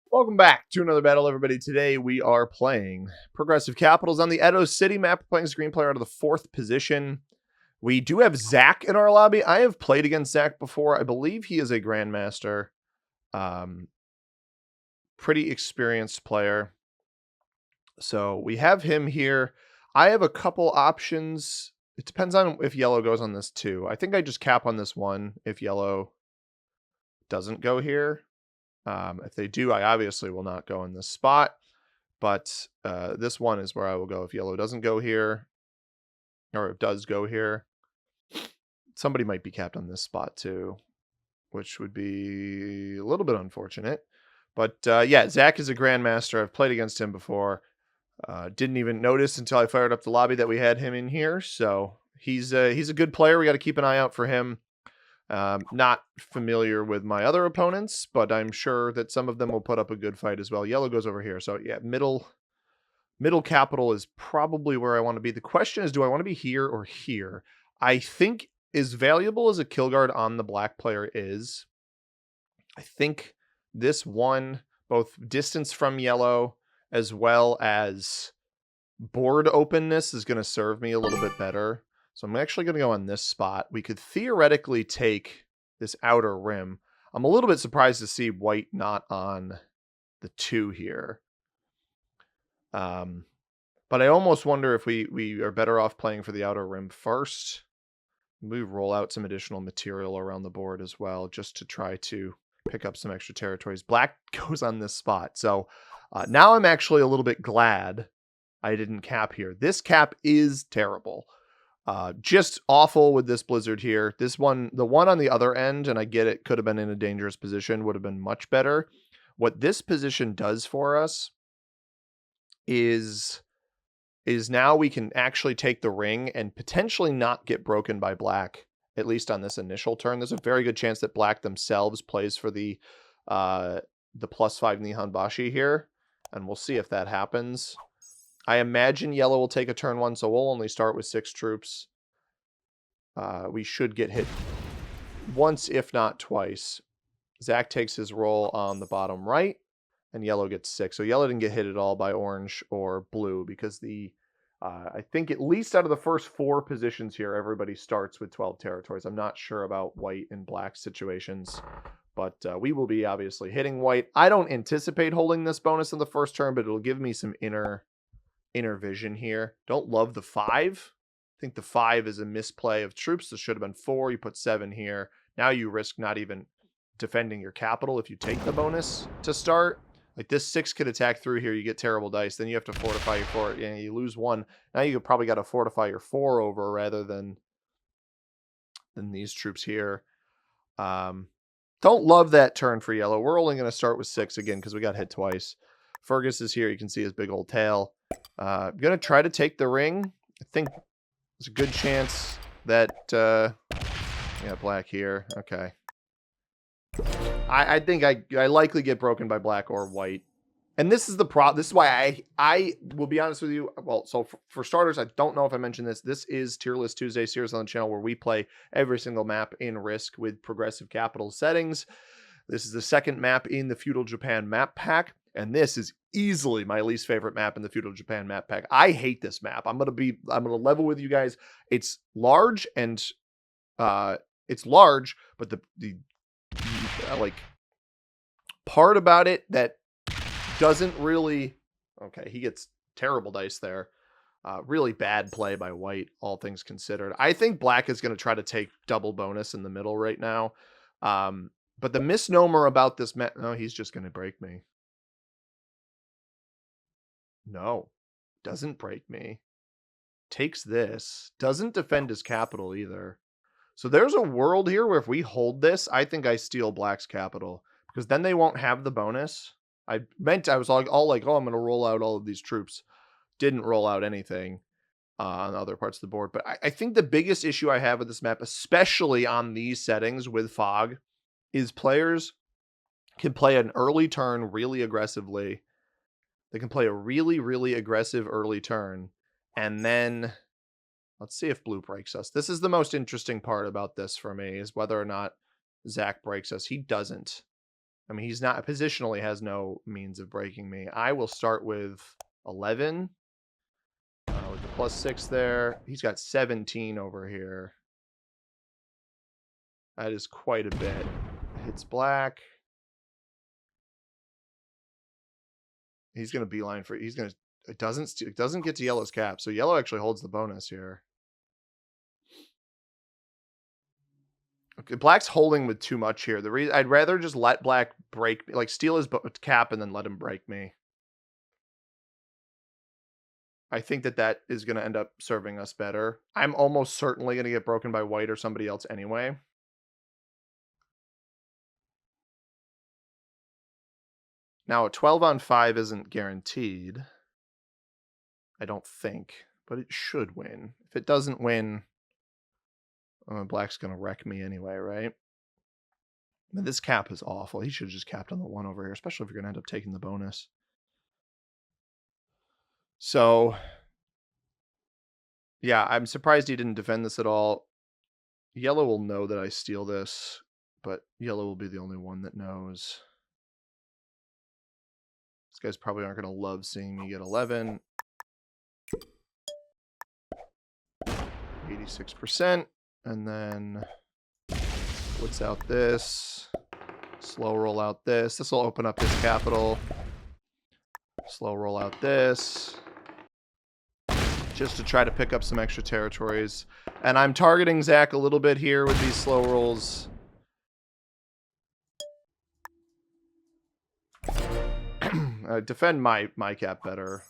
Welcome back to another battle, everybody. Today we are playing Progressive Capitals on the Edo City map. We're playing screen player out of the 4th position. We do have Zach in our lobby. I have played against Zach before. I believe he is a Grandmaster. Pretty experienced player. So we have him here. I have a couple options. It depends on if yellow goes on this too. I think I just cap on this one if yellow doesn't go here. If they do, I obviously will not go in this spot, but this one is where I will go if yellow doesn't go here, or it does go here. Somebody might be capped on this spot too, which would be a little bit unfortunate. But yeah, Zach is a Grandmaster. I've played against him before. Didn't even notice until I fired up the lobby that we had him in here. So he's a good player. We got to keep an eye out for him. Not familiar with my other opponents, but I'm sure that some of them will put up a good fight as well. Yellow goes over here. So yeah, middle capital is probably where I want to be. The question is, do I want to be here or here? I think as valuable as a kill guard on the black player is, I think this one, both distance from yellow as well as board openness, is going to serve me a little bit better. So I'm actually going to go on this spot. We could theoretically take this outer rim. I'm a little bit surprised to see white not on the 2 here. But I almost wonder if we are better off playing for the outer rim first. We roll out some additional material around the board as well, just to try to pick up some extra territories. Black goes on this spot. So now I'm actually a little bit glad I didn't cap here. This cap is terrible. Just awful with this blizzard here. This one, the one on the other end, and I get it, could have been in a dangerous position, would have been much better. What this position does for us is now we can actually take the ring and potentially not get broken by black, at least on this initial turn. There's a very good chance that black themselves plays for the +5 Nihon Bashi here, and we'll see if that happens. I imagine yellow will take a turn 1, so we'll only start with 6 troops. We should get hit once, if not twice. Zach takes his roll on the bottom right, and yellow gets 6. So yellow didn't get hit at all by orange or blue, because I think at least out of the first 4 positions here, everybody starts with 12 territories. I'm not sure about white and black situations, but we will be obviously hitting white. I don't anticipate holding this bonus in the first turn, but it'll give me some inner vision here. Don't love the 5. I think the 5 is a misplay of troops. This should have been 4. You put 7 here. Now you risk not even defending your capital if you take the bonus to start. Like this 6 could attack through here. You get terrible dice. Then you have to fortify your 4. Yeah, you lose 1. Now you probably got to fortify your 4 over rather than these troops here. Don't love that turn for yellow. We're only going to start with 6 again because we got hit twice. Fergus is here. You can see his big old tail. I'm going to try to take the ring. I think there's a good chance that, yeah, black here. Okay. I think I likely get broken by black or white. And this is the problem. This is why I will be honest with you. Well, so for starters, I don't know if I mentioned this. This is Tier List Tuesday series on the channel where we play every single map in Risk with Progressive Capital settings. This is the second map in the Feudal Japan map pack. And this is easily my least favorite map in the Feudal Japan map pack. I hate this map. I'm gonna level with you guys. It's large and but the like part about it that doesn't really, okay, he gets terrible dice there. Really bad play by white, all things considered. I think black is going to try to take double bonus in the middle right now. But the misnomer about this map, no, he's just going to break me. No, doesn't break me. Takes this. Doesn't defend his capital either. So there's a world here where if we hold this, I think I steal black's capital. Because then they won't have the bonus. I was all like, oh, I'm going to roll out all of these troops. Didn't roll out anything on other parts of the board. But I think the biggest issue I have with this map, especially on these settings with fog, is players can play an early turn really aggressively. They can play a really, really aggressive early turn. And then let's see if blue breaks us. This is the most interesting part about this for me, is whether or not Zach breaks us. He doesn't. I mean, he's not positionally has no means of breaking me. I will start with 11 with the +6 there. He's got 17 over here. That is quite a bit. Hits black. He's gonna beeline for. He's gonna. It doesn't get to yellow's cap, so yellow actually holds the bonus here. Okay, black's holding with too much here. The reason I'd rather just let black break, like steal his cap and then let him break me. I think that is going to end up serving us better. I'm almost certainly going to get broken by white or somebody else anyway. Now, a 12 on 5 isn't guaranteed. I don't think, but it should win. If it doesn't win, black's going to wreck me anyway, right? But this cap is awful. He should have just capped on the 1 over here, especially if you're going to end up taking the bonus. So, yeah, I'm surprised he didn't defend this at all. Yellow will know that I steal this, but yellow will be the only one that knows. These guys probably aren't going to love seeing me get 11. 86%. And then what's out this? Slow roll out this. This will open up his capital. Slow roll out this. Just to try to pick up some extra territories. And I'm targeting Zach a little bit here with these slow rolls. Defend my cap better.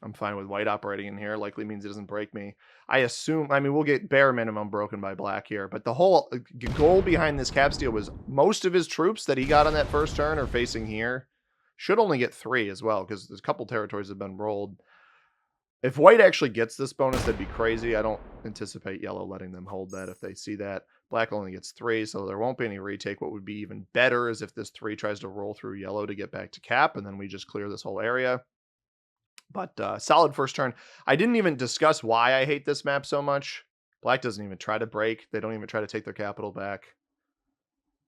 I'm fine with white operating in here. Likely means it doesn't break me. I assume, I mean, we'll get bare minimum broken by black here. But the whole goal behind this cap steal was most of his troops that he got on that first turn are facing here. Should only get 3 as well, because there's a couple territories have been rolled. If white actually gets this bonus, that'd be crazy. I don't anticipate yellow letting them hold that if they see that. Black only gets 3, so there won't be any retake. What would be even better is if this 3 tries to roll through yellow to get back to cap, and then we just clear this whole area. But solid first turn. I didn't even discuss why I hate this map so much. Black doesn't even try to break. They don't even try to take their capital back.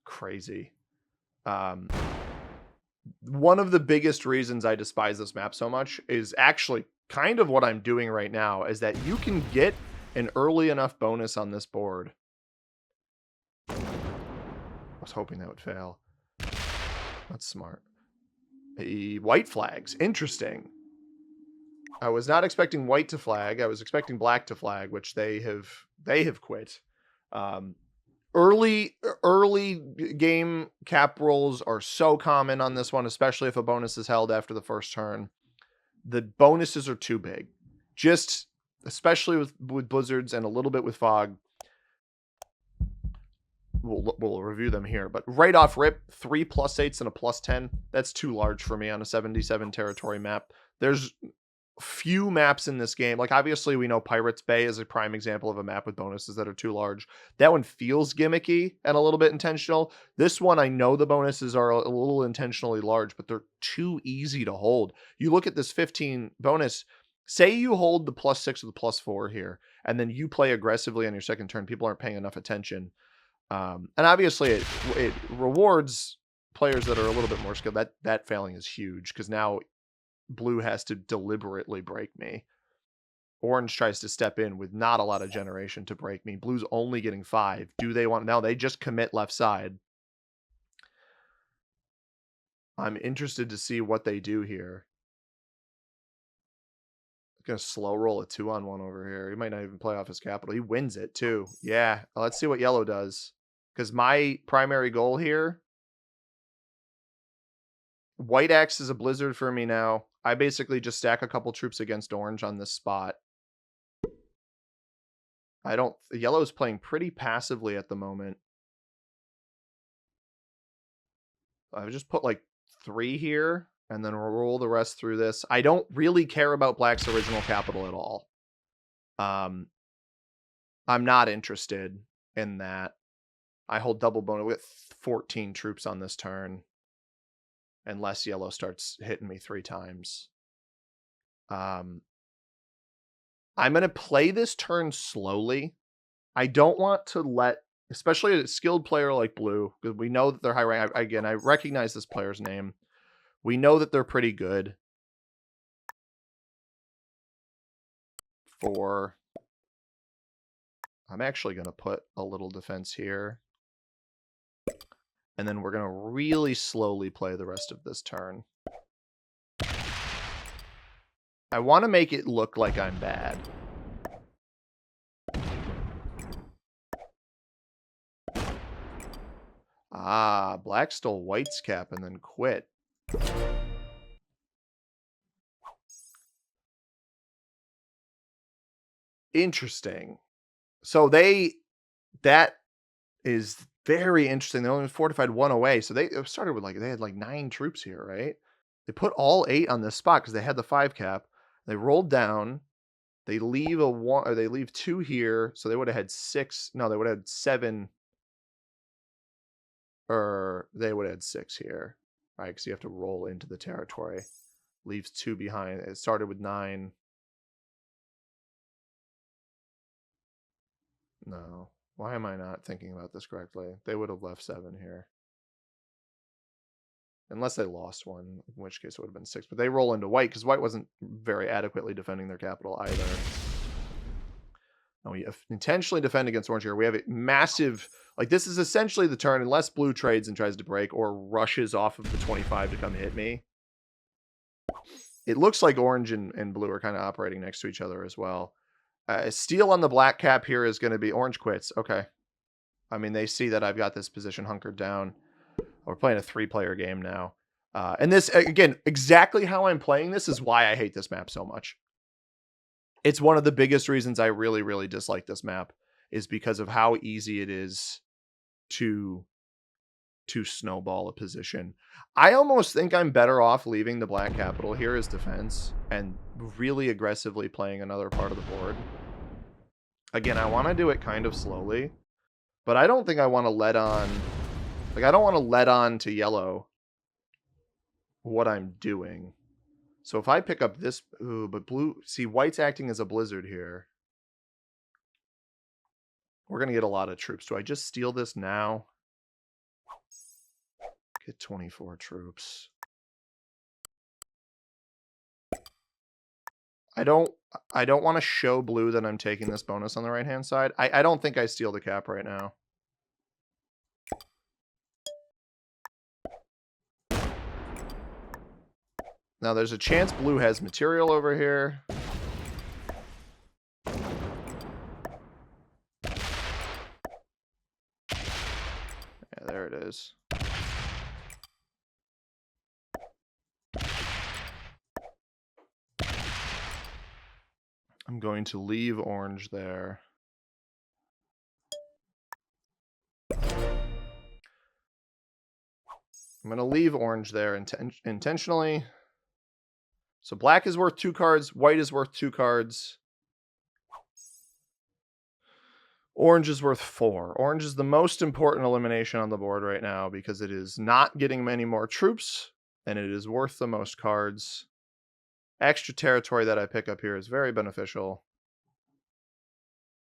Crazy. One of the biggest reasons I despise this map so much is actually kind of what I'm doing right now, is that you can get an early enough bonus on this board. I was hoping that would fail. That's smart. White flags. Interesting. I was not expecting white to flag. I was expecting black to flag, which they have quit. Early game cap rolls are so common on this one, especially if a bonus is held after the first turn. The bonuses are too big. Just especially with blizzards and a little bit with fog. We'll review them here, but right off rip, 3 +8s and a +10. That's too large for me on a 77 territory map. There's few maps in this game. Like, obviously we know Pirates Bay is a prime example of a map with bonuses that are too large. That one feels gimmicky and a little bit intentional. This one, I know the bonuses are a little intentionally large, but they're too easy to hold. You look at this 15 bonus, say you hold the +6 or the +4 here, and then you play aggressively on your second turn. People aren't paying enough attention. And obviously it rewards players that are a little bit more skilled. That failing is huge, because now blue has to deliberately break me. Orange tries to step in with not a lot of generation to break me. Blue's only getting 5. Do they want... Now they just commit left side. I'm interested to see what they do here. Gonna slow roll a 2-on-1 over here. He might not even play off his capital. He wins it too. Yeah, let's see what yellow does. Because my primary goal here... White acts as a blizzard for me now. I basically just stack a couple troops against orange on this spot. Yellow is playing pretty passively at the moment. I would just put like 3 here and then roll the rest through this. I don't really care about black's original capital at all. I'm not interested in that. I hold double bonus with 14 troops on this turn. Unless yellow starts hitting me 3 times. I'm going to play this turn slowly. I don't want to let especially a skilled player like blue, because we know that they're high rank. Again, I recognize this player's name. We know that they're pretty good. 4. I'm actually going to put a little defense here. And then we're going to really slowly play the rest of this turn. I want to make it look like I'm bad. Ah, black stole white's cap and then quit. Interesting. So that is very interesting. They only fortified 1 away. So they started with they had 9 troops here, right? They put all 8 on this spot because they had the 5 cap. They rolled down. They leave a 1, or they leave 2 here. So they would have had 6. No, they would have had 7. Or they would have had 6 here. Right? Because you have to roll into the territory. Leaves 2 behind. It started with 9. No. Why am I not thinking about this correctly? They would have left 7 here. Unless they lost 1, in which case it would have been 6. But they roll into white because white wasn't very adequately defending their capital either. No, we intentionally defend against orange here. We have a massive... this is essentially the turn, unless blue trades and tries to break or rushes off of the 25 to come hit me. It looks like orange and blue are kind of operating next to each other as well. Steal on the black cap here is going to be orange quits. Okay. I mean, they see that I've got this position hunkered down. We're playing a 3-player game now. And this, again, exactly how I'm playing this is why I hate this map so much. It's one of the biggest reasons I really, really dislike this map is because of how easy it is to snowball a position. I almost think I'm better off leaving the black capital here as defense and really aggressively playing another part of the board. Again, I want to do it kind of slowly, but I don't think I want to let on... I don't want to let on to yellow what I'm doing. So if I pick up this... Ooh, but blue... See, white's acting as a blizzard here. We're going to get a lot of troops. Do I just steal this now? Get 24 troops. I don't want to show blue that I'm taking this bonus on the right-hand side. I don't think I steal the cap right now. Now, there's a chance blue has material over here. Yeah, there it is. I'm going to leave orange there. I'm going to leave orange there intentionally. So black is worth 2 cards. White is worth 2 cards. Orange is worth 4. Orange is the most important elimination on the board right now because it is not getting many more troops, and it is worth the most cards. Extra territory that I pick up here is very beneficial.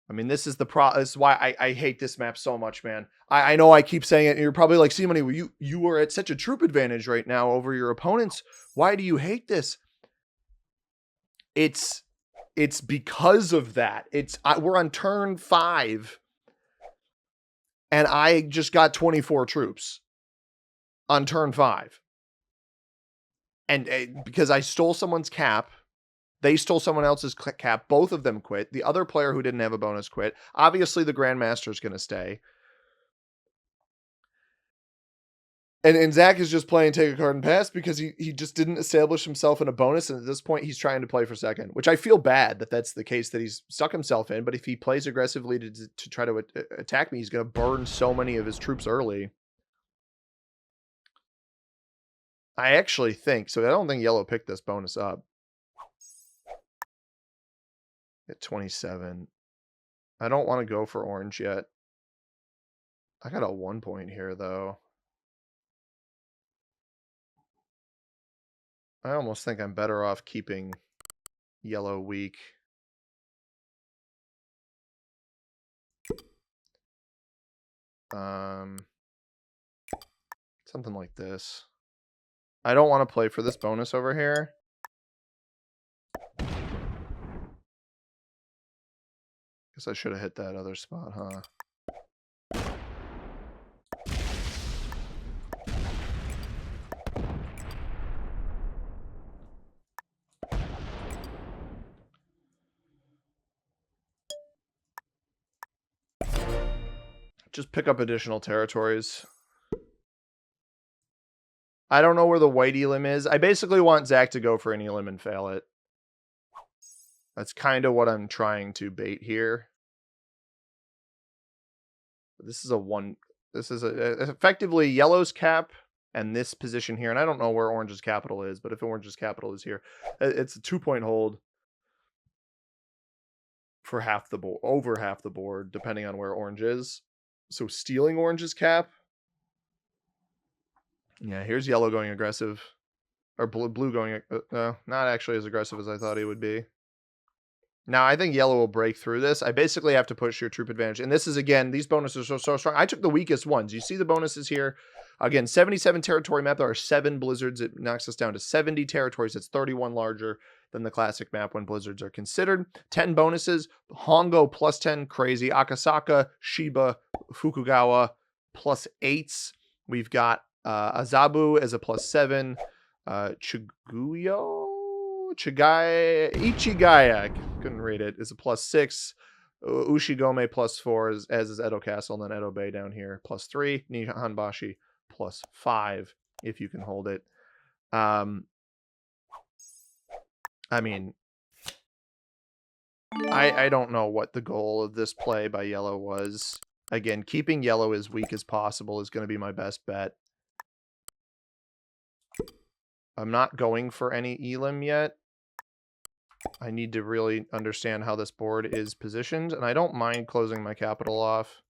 I mean, this is this is why I hate this map so much, man. I know I keep saying it, and you're probably like, see, money, you are at such a troop advantage right now over your opponents. Why do you hate this? It's because of that. We're on turn 5, and I just got 24 troops on turn 5, and because I stole someone's cap. They stole someone else's cap. Both of them quit. The other player who didn't have a bonus quit. Obviously, the Grandmaster is going to stay. And Zach is just playing take a card and pass because he just didn't establish himself in a bonus. And at this point, he's trying to play for second, which I feel bad that that's the case that he's stuck himself in. But if he plays aggressively to try to attack me, he's going to burn so many of his troops early. I actually think, so I don't think yellow picked this bonus up. At 27. I don't want to go for orange yet. I got a 1 point here, though. I almost think I'm better off keeping yellow weak. Something like this. I don't want to play for this bonus over here. Guess I should have hit that other spot, huh? Just pick up additional territories. I don't know where the white elim is. I basically want Zach to go for an elim and fail it. That's kind of what I'm trying to bait here. This is a one. This is effectively yellow's cap and this position here. And I don't know where orange's capital is, but if orange's capital is here, it's a 2-point hold for half the board, over half the board, depending on where orange is. So stealing orange's cap. Yeah, here's yellow going aggressive. Or blue going... no, not actually as aggressive as I thought he would be. Now, I think yellow will break through this. I basically have to push your troop advantage. And this is, again, these bonuses are so strong. I took the weakest ones. You see the bonuses here? Again, 77 territory map. There are 7 blizzards. It knocks us down to 70 territories. It's 31 larger than the classic map when blizzards are considered. 10 bonuses. Hongo plus 10, crazy. Akasaka, Shiba, Fukugawa plus 8s. We've got Azabu as a plus 7. Ichigaya, couldn't read it, is a plus 6. Ushigome plus 4, as is Edo Castle, and then Edo Bay down here, plus 3. Nihonbashi plus 5, if you can hold it. I mean, I don't know what the goal of this play by yellow was. Again, keeping yellow as weak as possible is going to be my best bet. I'm not going for any elim yet. I need to really understand how this board is positioned, and I don't mind closing my capital off.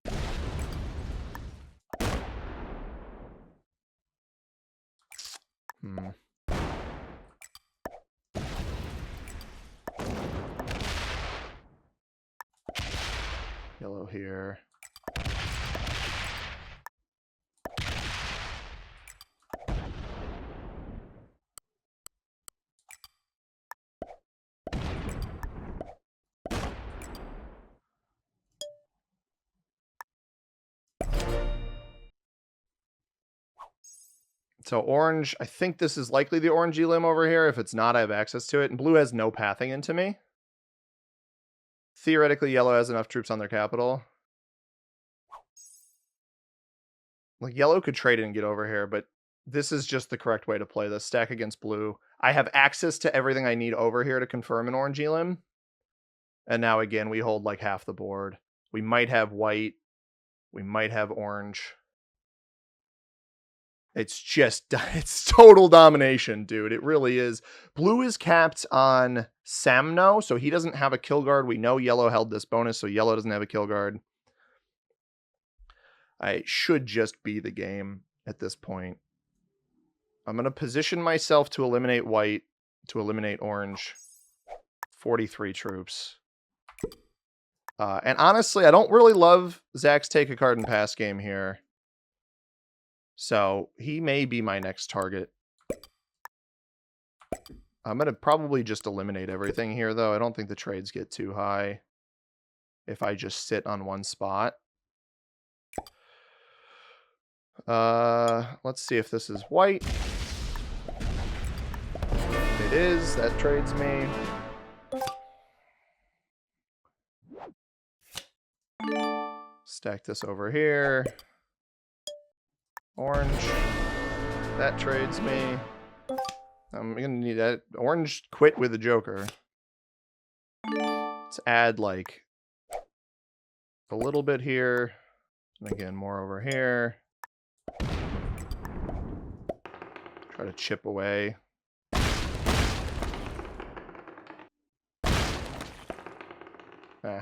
Yellow here. So orange, I think this is likely the orange elim over here. If it's not, I have access to it. And blue has no pathing into me. Theoretically, yellow has enough troops on their capital. Like, yellow could trade it and get over here, but this is just the correct way to play this. Stack against blue. I have access to everything I need over here to confirm an orange elim. And now, again, we hold like half the board. We might have white. We might have orange. It's just, it's total domination, dude. It really is. Blue is capped on Samno, so he doesn't have a kill guard. We know yellow held this bonus, so yellow doesn't have a kill guard. I should just be the game at this point. I'm going to position myself to eliminate white, to eliminate orange. 43 troops. And honestly, I don't really love Zach's take a card and pass game here. So he may be my next target. I'm going to probably just eliminate everything here, though. I don't think the trades get too high if I just sit on one spot. Let's see if this is white. It is. That trades me. Stack this over here. Orange. That trades me. I'm going to need that. Orange quit with a joker. Let's add like a little bit here. And again, more over here. Try to chip away.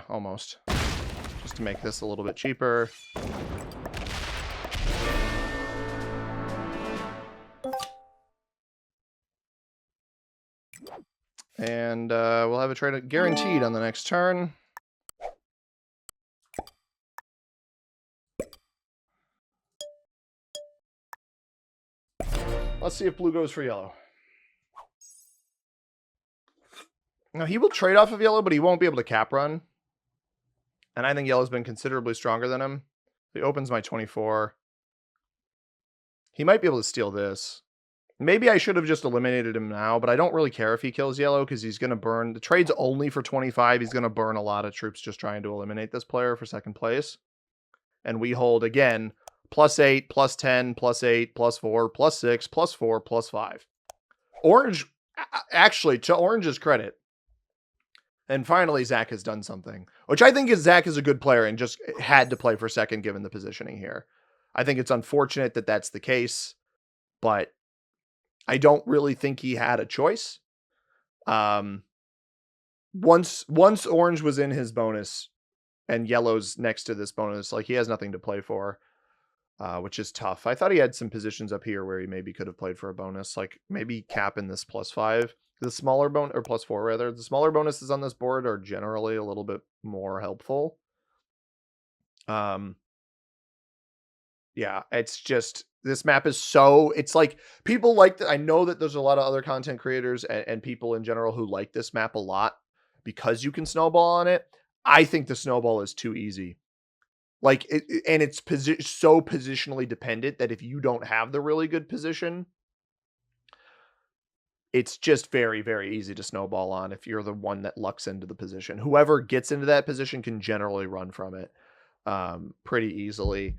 Almost. Just to make this a little bit cheaper. And we'll have a trade guaranteed on the next turn. Let's see if blue goes for yellow. Now, he will trade off of yellow, but he won't be able to cap run. And I think yellow's been considerably stronger than him. He opens my 24. He might be able to steal this. Maybe I should have just eliminated him now, but I don't really care if he kills yellow because he's going to burn. The trade's only for 25. He's going to burn a lot of troops just trying to eliminate this player for second place. And we hold, again, +8, +10, +8, +4, +6, +4, +5. Orange, actually, to Orange's credit, and finally, Zach has done something, which I think is Zach is a good player and just had to play for second given the positioning here. I think it's unfortunate that that's the case, but I don't really think he had a choice. Once Orange was in his bonus and yellow's next to this bonus, like he has nothing to play for, which is tough. I thought he had some positions up here where he maybe could have played for a bonus, like maybe capping this +5. The smaller bonus, or +4 rather, the smaller bonuses on this board are generally a little bit more helpful. Yeah, it's just, this map is so, it's like people like that. I know that there's a lot of other content creators and people in general who like this map a lot because you can snowball on it. I think the snowball is too easy. Like and it's so positionally dependent that if you don't have the really good position, it's just very, very easy to snowball on if you're the one that lucks into the position. Whoever gets into that position can generally run from it pretty easily.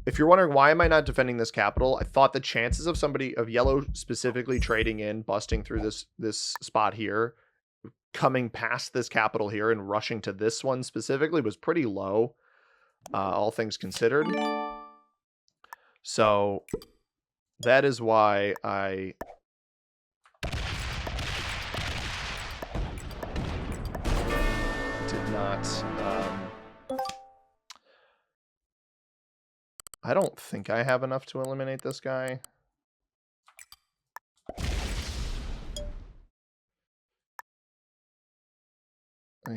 If you're wondering why am I not defending this capital, I thought the chances of somebody of yellow specifically trading in, busting through this spot here, coming past this capital here and rushing to this one specifically was pretty low, all things considered. So that is why I did not. I don't think I have enough to eliminate this guy.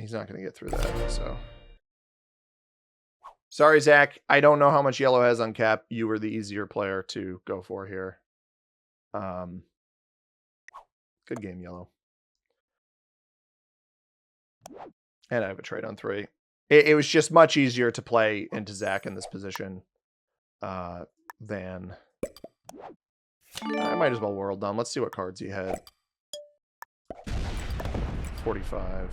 He's not going to get through that, so. Sorry, Zach. I don't know how much yellow has on cap. You were the easier player to go for here. Good game, yellow. And I have a trade on 3. It was just much easier to play into Zach in this position than... I might as well world down. Let's see what cards he had. 45.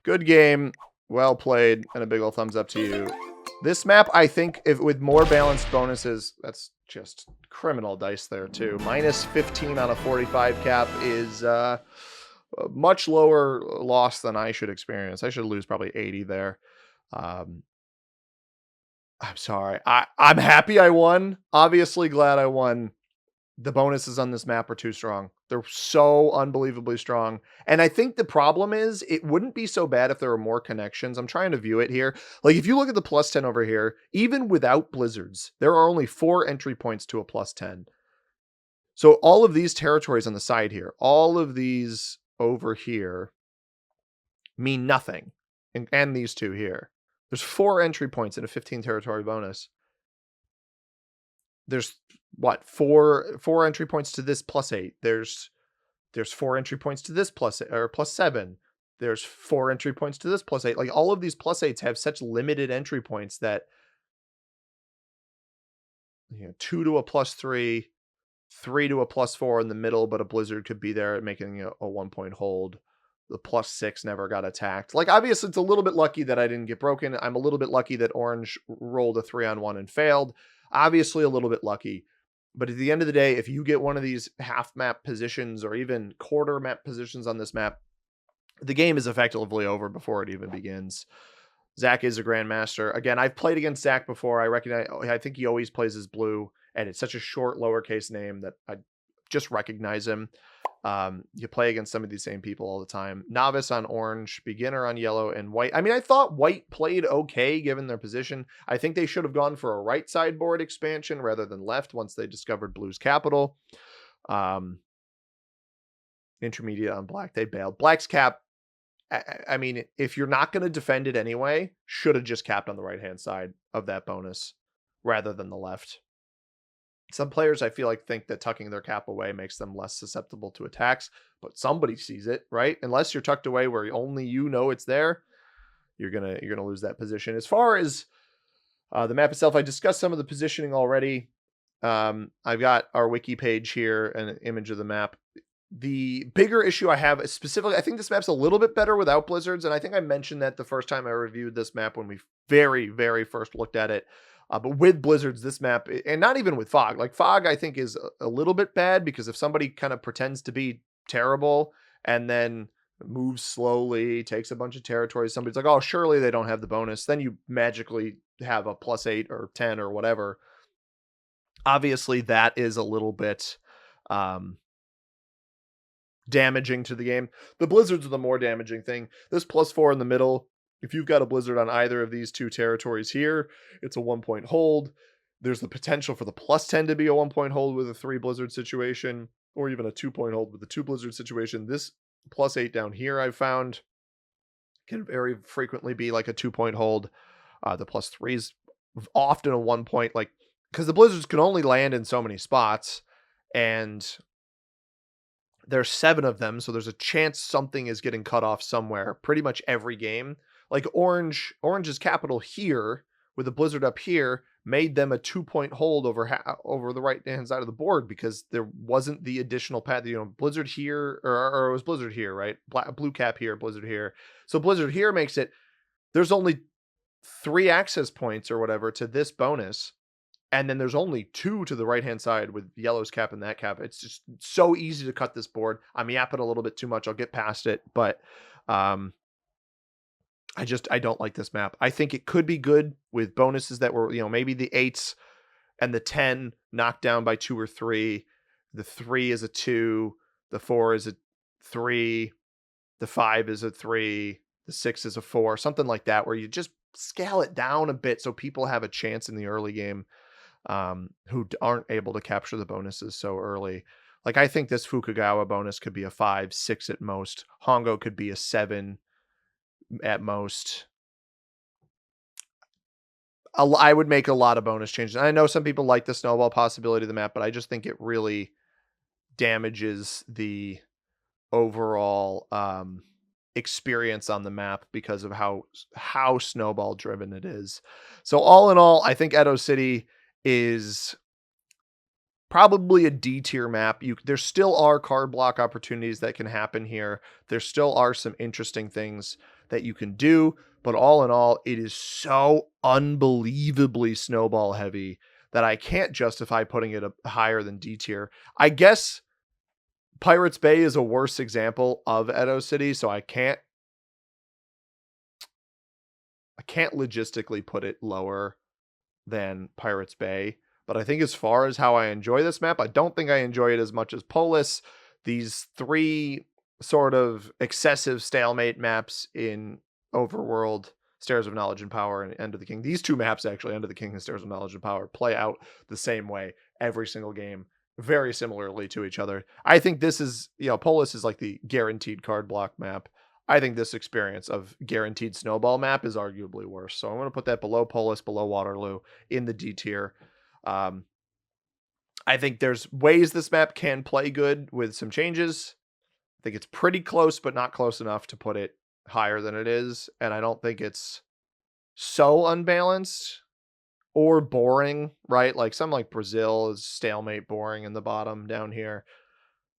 Good game. Well played. And a big old thumbs up to you. This map, I think, if with more balanced bonuses, that's just criminal dice there, too. -15 on a 45 cap is a much lower loss than I should experience. I should lose probably 80 there. I'm sorry. I'm happy I won. Obviously glad I won. The bonuses on this map are too strong. They're so unbelievably strong. And I think the problem is it wouldn't be so bad if there were more connections. I'm trying to view it here. Like if you look at the +10 over here, even without blizzards, there are only 4 entry points to a +10. So all of these territories on the side here, all of these over here mean nothing. And these two here. There's 4 entry points in a 15 territory bonus. There's what, four entry points to this +8. There's 4 entry points to this +7. There's 4 entry points to this +8. Like all of these +8s have such limited entry points that, you know, 2 to a +3, 3 to a +4 in the middle, but a blizzard could be there making a 1-point hold. The +6 never got attacked. Like obviously it's a little bit lucky that I didn't get broken. I'm a little bit lucky that Orange rolled a 3-on-1 and failed. Obviously a little bit lucky. But at the end of the day, if you get one of these half map positions or even quarter map positions on this map, the game is effectively over before it even begins. Zach is a grandmaster. Again, I've played against Zach before. I think he always plays as blue, and it's such a short lowercase name that I just recognize him. You play against some of these same people all the time. Novice on orange, beginner on yellow, and white. I mean, I thought white played okay given their position. I think they should have gone for a right sideboard expansion rather than left once they discovered blue's capital. Intermediate on black. They bailed. Black's cap I mean, if you're not going to defend it anyway, should have just capped on the right-hand side of that bonus rather than the left. Some players I feel like think that tucking their cap away makes them less susceptible to attacks, but somebody sees it, right? Unless you're tucked away where only you know it's there, you're gonna lose that position. As far as the map itself, I discussed some of the positioning already. I've got our wiki page here and an image of the map. The bigger issue I have is specifically, I think this map's a little bit better without blizzards, and I think I mentioned that the first time I reviewed this map when we very first looked at it. But with blizzards, this map, and not even with fog, like fog, I think is a little bit bad because if somebody kind of pretends to be terrible and then moves slowly, takes a bunch of territories, somebody's like, oh, surely they don't have the bonus. Then you magically have a +8 or 10 or whatever. Obviously, that is a little bit damaging to the game. The blizzards are the more damaging thing. This +4 in the middle, if you've got a blizzard on either of these two territories here, it's a 1-point hold. There's the potential for the +10 to be a 1-point hold with a 3 blizzard situation, or even a 2-point hold with a 2 blizzard situation. This +8 down here I've found can very frequently be like a 2-point hold. The +3 is often a 1-point, like, because the blizzards can only land in so many spots, and there's 7 of them, so there's a chance something is getting cut off somewhere pretty much every game. Like Orange's capital here with the blizzard up here made them a 2-point hold over the right hand side of the board because there wasn't the additional path. Blizzard here, or it was blizzard here, right? Blue cap here, blizzard here. So blizzard here makes it, there's only 3 access points or whatever to this bonus. And then there's only 2 to the right-hand side with yellow's cap and that cap. It's just so easy to cut this board. I'm yapping a little bit too much. I'll get past it, but I don't like this map. I think it could be good with bonuses that were, maybe the 8s and the 10 knocked down by 2 or 3. The 3 is a 2. The 4 is a 3. The 5 is a 3. The 6 is a 4. Something like that, where you just scale it down a bit so people have a chance in the early game. Who aren't able to capture the bonuses so early. Like, I think this Fukagawa bonus could be a 5, 6 at most. Hongo could be a 7 at most. I would make a lot of bonus changes. And I know some people like the snowball possibility of the map, but I just think it really damages the overall experience on the map because of how snowball driven it is. So all in all, I think Edo City is probably a D tier map. There still are card block opportunities that can happen here. There still are some interesting things that you can do, but all in all, it is so unbelievably snowball heavy that I can't justify putting it higher than D tier. I guess Pirates Bay is a worse example of Edo City, so I can't logistically put it lower than Pirates Bay. But I think as far as how I enjoy this map, I don't think I enjoy it as much as Polis. These 3 sort of excessive stalemate maps in Overworld, Stairs of Knowledge and Power, and End of the King. These 2 maps, actually, End of the King and Stairs of Knowledge and Power, play out the same way every single game, very similarly to each other. I think this is, Polis is like the guaranteed card block map. I think this experience of guaranteed snowball map is arguably worse. So I'm going to put that below Polis, below Waterloo, in the D tier. I think there's ways this map can play good with some changes. I think it's pretty close, but not close enough to put it higher than it is. And I don't think it's so unbalanced or boring, right? Like something like Brazil is stalemate boring in the bottom down here.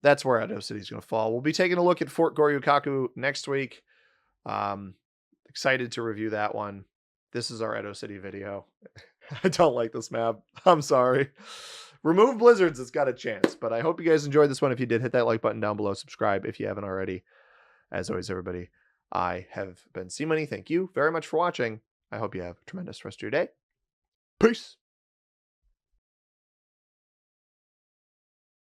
That's where Edo City is going to fall. We'll be taking a look at Fort Goryukaku next week. Excited to review that one. This is our Edo City video. I don't like this map. I'm sorry. Remove blizzards. It's got a chance. But I hope you guys enjoyed this one. If you did, hit that like button down below. Subscribe if you haven't already. As always, everybody, I have been C-Money. Thank you very much for watching. I hope you have a tremendous rest of your day. Peace.